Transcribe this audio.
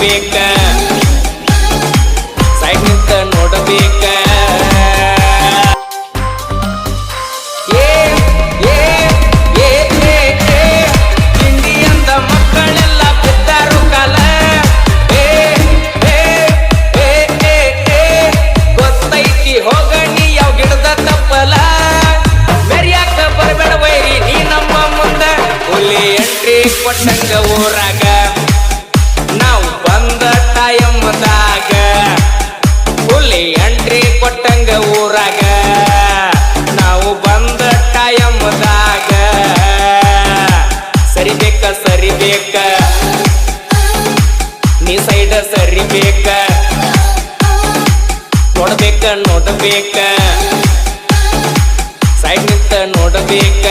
ನೋಡಬೇಕ side ನಿಂತ ನೋಡಬೇಕ ಇಂಡಿಯಂದ ಮಕ್ಕಳೆಲ್ಲ ಬಿದ್ದಾರು ಕಾಲ ಗೊತ್ತೈತಿ ಹೋಗಣಿ ಯಾವ ಗಿಡದ ತಪ್ಪಲ ಮೆರಿಯಾಕ ಬರಬೇಡ ವೈರಿ ನೀ ನಮ್ಮ ಮುಂದ ಹುಲಿ ಎಂಟ್ರಿ ಕೊಟ್ಟಂಗ ಊರಾಗ ನಾವು ಬಂದ ಟೈಮ್ದಾಗ ಹುಲಿ ಎಂಟ್ರಿ ಕೊಟ್ಟಂಗ ಊರಾಗ ನಾವು ಬಂದ ಟೈಮ್ದಾಗ ಸರಿಬೇಕ ಸರಿಬೇಕ ನೀ ಸೈಡ ಸರಿಬೇಕ ನೋಡಬೇಕ ನೋಡಬೇಕ ಸೈಡ್ ನಿಂತ ನೋಡಬೇಕ